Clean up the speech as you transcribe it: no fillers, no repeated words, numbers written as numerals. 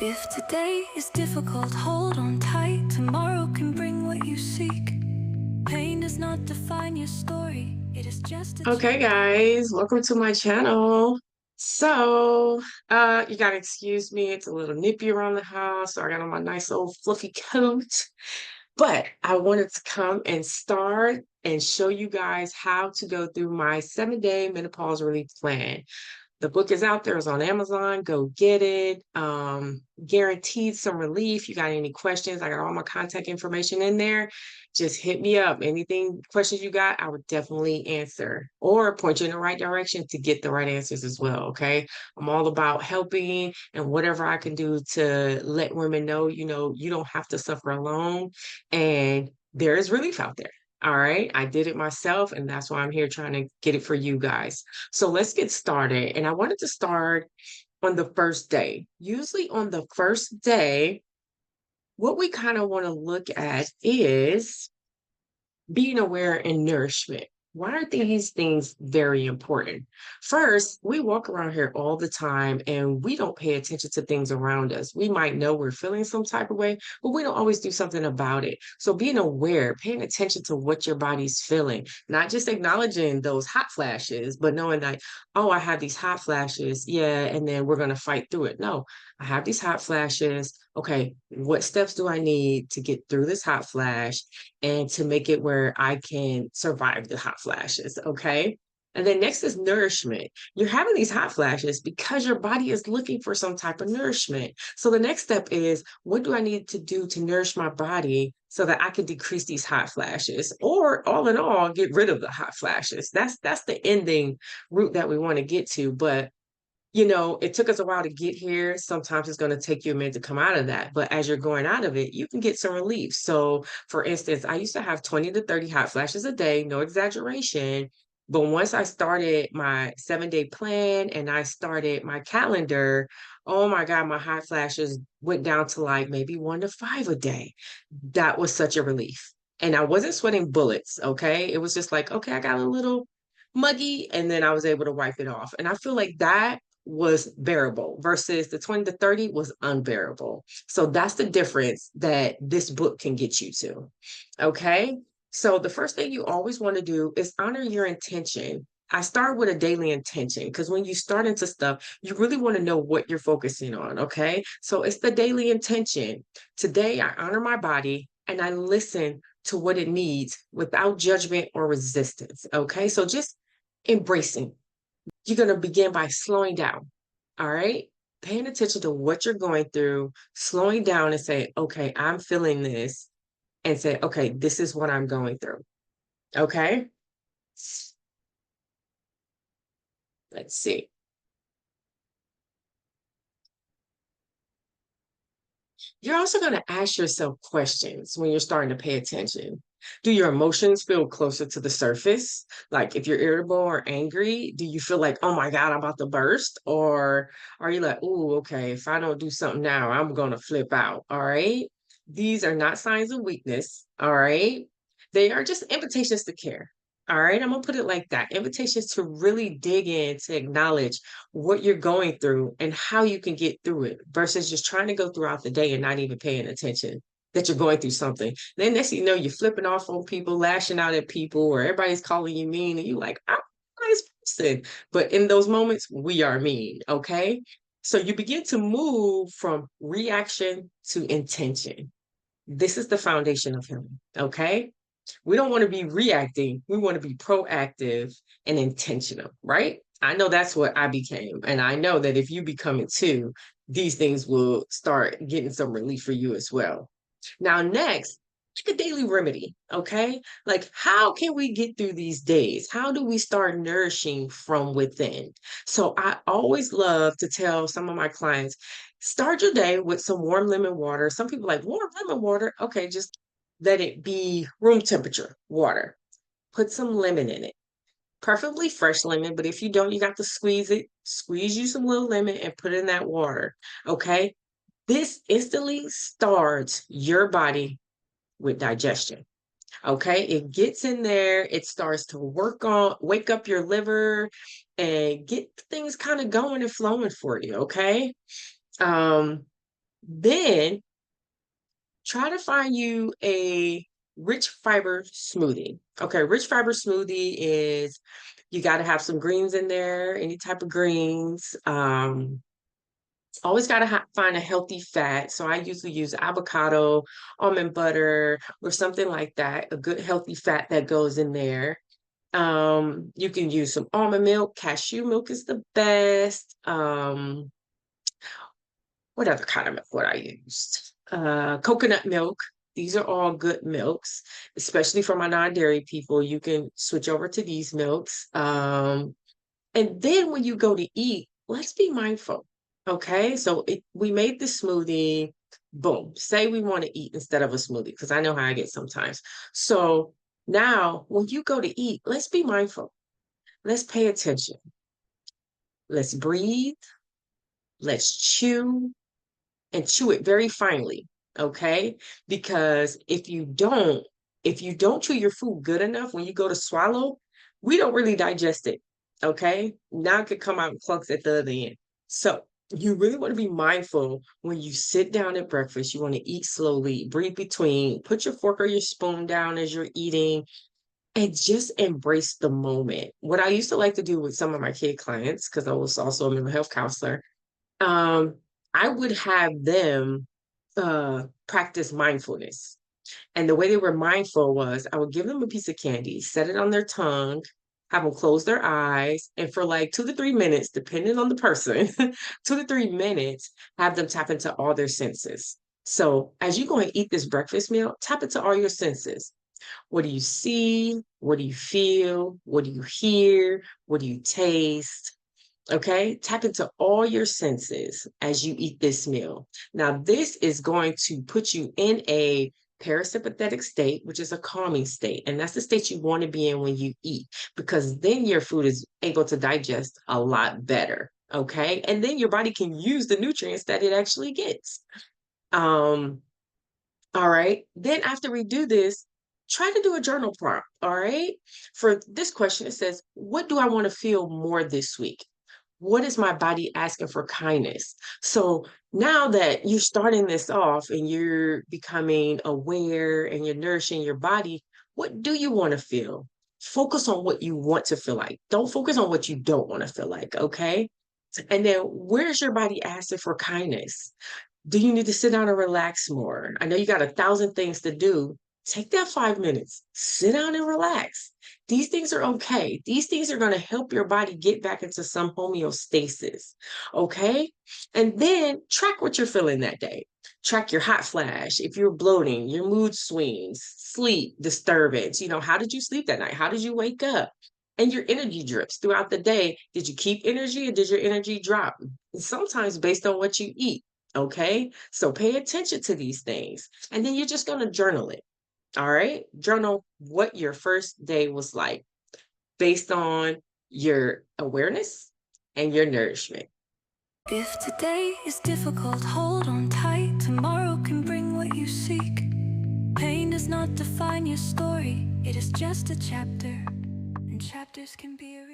If today is difficult, hold on tight. Tomorrow can bring what you seek. Pain does not define your story. It is just a Okay, chapter. guys, welcome to my channel. You gotta excuse me, it's a little nippy around the house, so I got on my nice old fluffy coat. But I wanted to come and start and show you guys how to go through my 7-day menopause relief plan. The book is out there, it's on Amazon. Go get it. Guaranteed some relief. You got any questions? I got all my contact information in there. Just hit me up. Anything questions you got, I would definitely answer or point you in the right direction to get the right answers as well. Okay. I'm all about helping and whatever I can do to let women know, you don't have to suffer alone. And there is relief out there. All right. I did it myself, and that's why I'm here trying to get it for you guys. So let's get started. And I wanted to start on the first day. Usually, on the first day, what we kind of want to look at is being aware and nourishment. Why are these things very important? First, we walk around here all the time and we don't pay attention to things around us. We might know we're feeling some type of way, but we don't always do something about it. So, being aware, paying attention to what your body's feeling, not just acknowledging those hot flashes, but knowing that, oh, I have these hot flashes. Yeah. And then we're going to fight through it. No, I have these hot flashes. Okay. What steps do I need to get through this hot flash and to make it where I can survive the hot flashes? Okay. And then next is nourishment. You're having these hot flashes because your body is looking for some type of nourishment. So the next step is, what do I need to do to nourish my body so that I can decrease these hot flashes, or all in all, get rid of the hot flashes? That's the ending route that we want to get to. But it took us a while to get here. Sometimes it's going to take you a minute to come out of that. But as you're going out of it, you can get some relief. So, for instance, I used to have 20 to 30 hot flashes a day, no exaggeration. But once I started my 7-day plan and I started my calendar, oh my God, my hot flashes went down to like maybe 1 to 5 a day. That was such a relief. And I wasn't sweating bullets. Okay. It was just like, okay, I got a little muggy, and then I was able to wipe it off. And I feel like that was bearable versus the 20 to 30 was unbearable. So that's the difference that this book can get you to. Okay. So the first thing you always want to do is honor your intention. I start with a daily intention because when you start into stuff, you really want to know what you're focusing on. Okay. So it's the daily intention. Today, I honor my body and I listen to what it needs without judgment or resistance. Okay. So just embracing. You're going to begin by slowing down. All right. Paying attention to what you're going through, slowing down and say, okay, I'm feeling this, and say, okay, this is what I'm going through. Okay. Let's see. You're also going to ask yourself questions when you're starting to pay attention. Do your emotions feel closer to the surface? Like if you're irritable or angry, do you feel like, oh my God, I'm about to burst? Or are you like, oh, okay, if I don't do something now, I'm going to flip out? All right. These are not signs of weakness. All right. They are just invitations to care. All right. I'm going to put it like that, invitations to really dig in, to acknowledge what you're going through and how you can get through it versus just trying to go throughout the day and not even paying attention that you're going through something. Then next thing you know, you're flipping off on people, lashing out at people, or everybody's calling you mean, and you're like, I'm a nice person. But in those moments, we are mean. Okay. So you begin to move from reaction to intention. This is the foundation of healing. Okay. We don't want to be reacting. We want to be proactive and intentional, right? I know that's what I became. And I know that if you become it too, these things will start getting some relief for you as well. Now, next, like a daily remedy, okay? Like, how can we get through these days? How do we start nourishing from within? So, I always love to tell some of my clients, start your day with some warm lemon water. Some people like warm lemon water. Okay, just let it be room temperature water. Put some lemon in it, preferably fresh lemon. But if you don't, you got to squeeze it. Squeeze you some little lemon and put it in that water. Okay. This instantly starts your body with digestion. Okay. It gets in there. It starts to wake up your liver and get things kind of going and flowing for you. Okay. Um, Then try to find you a rich fiber smoothie. Okay, rich fiber smoothie is you got to have some greens in there, any type of greens. Always got to find a healthy fat. So I usually use avocado, almond butter, or something like that, a good healthy fat that goes in there. You can use some almond milk, cashew milk is the best. What other kind of milk would I use? Coconut milk. These are all good milks, especially for my non-dairy people. You can switch over to these milks. And then when you go to eat, let's be mindful. Okay. So we made the smoothie. Boom. Say we want to eat instead of a smoothie, because I know how I get sometimes. So now when you go to eat, let's be mindful. Let's pay attention. Let's breathe. Let's chew and chew it very finely, okay? Because if you don't chew your food good enough when you go to swallow, we don't really digest it, okay? Now it could come out in clunks at the other end. So you really want to be mindful when you sit down at breakfast. You want to eat slowly, breathe between, put your fork or your spoon down as you're eating, and just embrace the moment. What I used to like to do with some of my kid clients, because I was also a mental health counselor, um, I would have them practice mindfulness. And the way they were mindful was I would give them a piece of candy, set it on their tongue, have them close their eyes, and for like 2 to 3 minutes, depending on the person, 2 to 3 minutes, have them tap into all their senses. So as you go and eat this breakfast meal, tap into all your senses. What do you see? What do you feel? What do you hear? What do you taste? Okay, tap into all your senses as you eat this meal. Now, this is going to put you in a parasympathetic state, which is a calming state. And that's the state you want to be in when you eat, because then your food is able to digest a lot better. Okay, and then your body can use the nutrients that it actually gets. Um, all right. Then after we do this, try to do a journal prompt. All right. For this question, it says, what do I want to feel more this week? What is my body asking for kindness? So now that you're starting this off and you're becoming aware and you're nourishing your body, what do you want to feel? Focus on what you want to feel like. Don't focus on what you don't want to feel like. Okay. And then where's your body asking for kindness? Do you need to sit down and relax more? I know you got 1,000 things to do. Take that 5 minutes, sit down and relax. These things are okay. These things are going to help your body get back into some homeostasis. Okay. And then track what you're feeling that day. Track your hot flash, if you're bloating, your mood swings, sleep disturbance. How did you sleep that night? How did you wake up? And your energy drips throughout the day. Did you keep energy or did your energy drop? Sometimes based on what you eat. Okay. So pay attention to these things. And then you're just going to journal it. All right. Journal what your first day was like based on your awareness and your nourishment. If today is difficult, hold on tight. Tomorrow can bring what you seek. Pain does not define your story, it is just a chapter, and chapters can be erased.